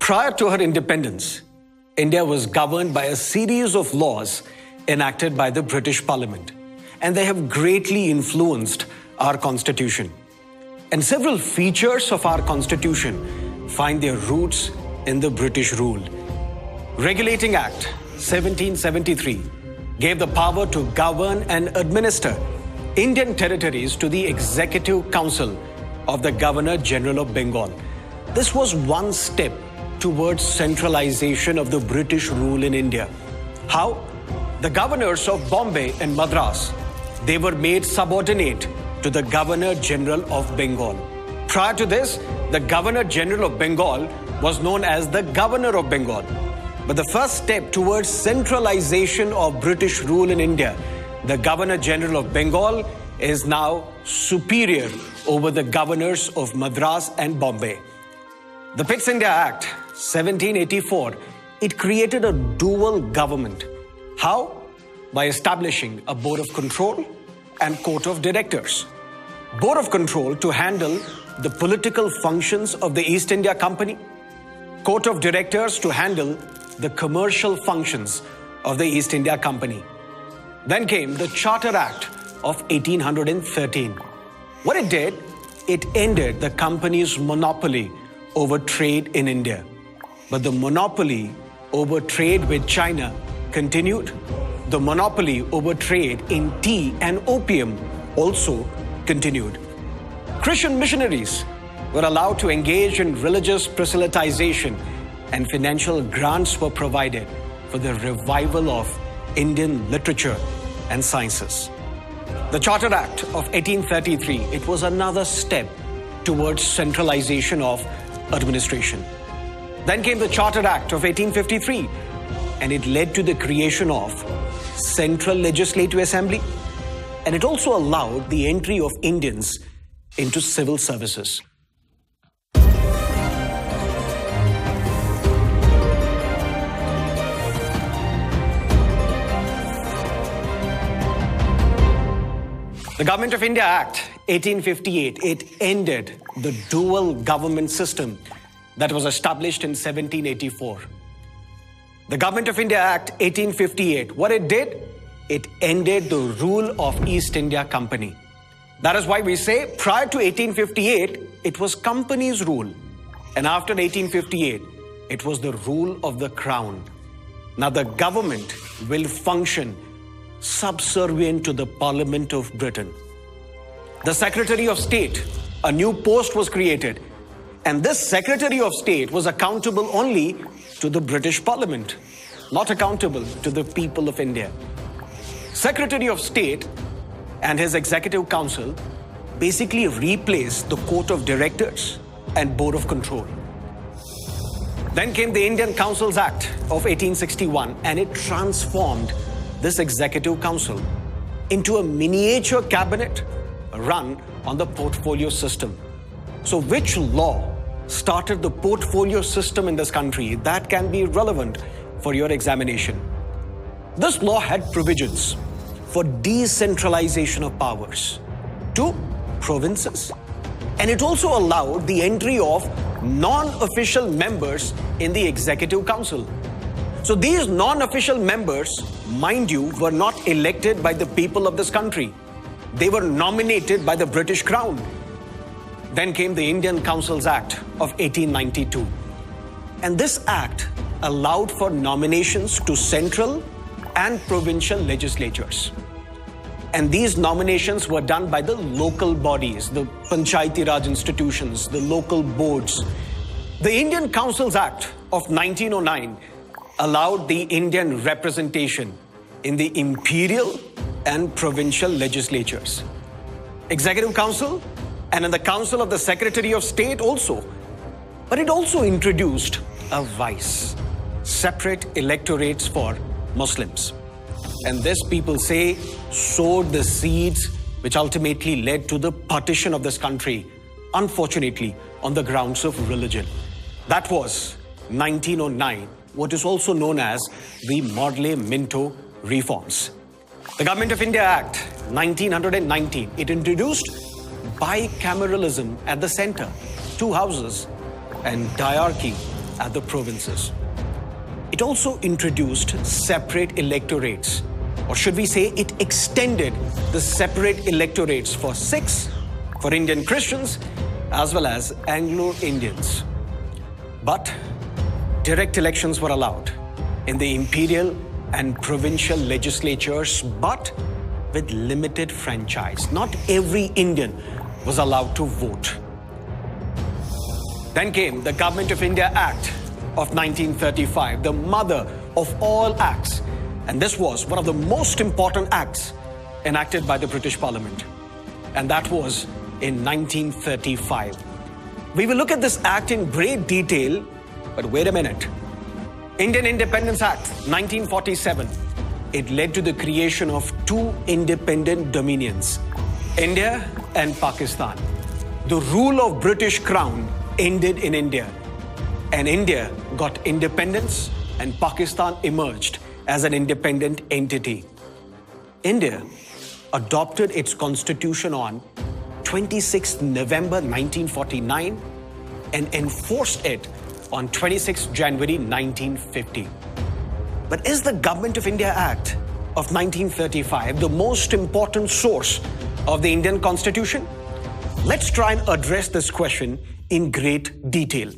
Prior to her independence, India was governed by a series of laws enacted by the British Parliament, and they have greatly influenced our constitution. And several features of our constitution find their roots in the British rule. Regulating Act 1773 gave the power to govern and administer Indian territories to the Executive Council of the Governor General of Bengal. This was one step towards centralization of the British rule in India. How? The governors of Bombay and Madras, they were made subordinate to the Governor General of Bengal. Prior to this, the Governor General of Bengal was known as the Governor of Bengal. But the first step towards centralization of British rule in India, the Governor General of Bengal is now superior over the governors of Madras and Bombay. The Pitt India Act 1784, it created a dual government. How? By establishing a Board of Control and Court of Directors. Board of Control to handle the political functions of the East India Company. Court of Directors to handle the commercial functions of the East India Company. Then came the Charter Act of 1813. What it did, it ended the company's monopoly over trade in India. But the monopoly over trade with China continued. The monopoly over trade in tea and opium also continued. Christian missionaries were allowed to engage in religious proselytization, and financial grants were provided for the revival of Indian literature and sciences. The Charter Act of 1833, it was another step towards centralization of administration. Then came the Charter Act of 1853, and it led to the creation of Central Legislative Assembly, and it also allowed the entry of Indians into civil services. The Government of India Act 1858, it ended the dual government system that was established in 1784. The Government of India Act 1858, what it did? It ended the rule of East India Company. That is why we say prior to 1858, it was company's rule. And after 1858, it was the rule of the crown. Now the government will function subservient to the Parliament of Britain. The Secretary of State, a new post was created, and this Secretary of State was accountable only to the British Parliament, not accountable to the people of India. Secretary of State and his Executive Council basically replaced the Court of Directors and Board of Control. Then came the Indian Councils Act of 1861, and it transformed this Executive Council into a miniature cabinet run on the portfolio system. So which law started the portfolio system in this country? That can be relevant for your examination. This law had provisions for decentralization of powers to provinces, and it also allowed the entry of non-official members in the Executive Council. So these non-official members, mind you, were not elected by the people of this country. They were nominated by the British Crown. Then came the Indian Councils Act of 1892. And this act allowed for nominations to central and provincial legislatures. And these nominations were done by the local bodies, the Panchayati Raj institutions, the local boards. The Indian Councils Act of 1909 allowed the Indian representation in the imperial and provincial legislatures, Executive Council, and in the Council of the Secretary of State also. But it also introduced a vice, separate electorates for Muslims. And this, people say, sowed the seeds which ultimately led to the partition of this country, unfortunately, on the grounds of religion. That was 1909, what is also known as the Morley-Minto reforms. The Government of India Act 1919, it introduced bicameralism at the center, two houses, and diarchy at the provinces. It also introduced separate electorates, or should we say it extended the separate electorates for Sikhs, for Indian Christians, as well as Anglo-Indians. But direct elections were allowed in the imperial and provincial legislatures, but with limited franchise. Not every Indian was allowed to vote. Then came the Government of India Act of 1935, the mother of all acts. And this was one of the most important acts enacted by the British Parliament. And that was in 1935. We will look at this act in great detail, but wait a minute. Indian Independence Act 1947. It led to the creation of two independent dominions, India and Pakistan. The rule of British Crown ended in India, and India got independence and Pakistan emerged as an independent entity. India adopted its constitution on 26 November 1949 and enforced it on 26 January 1950. But is the Government of India Act of 1935 the most important source of the Indian Constitution? Let's try and address this question in great detail.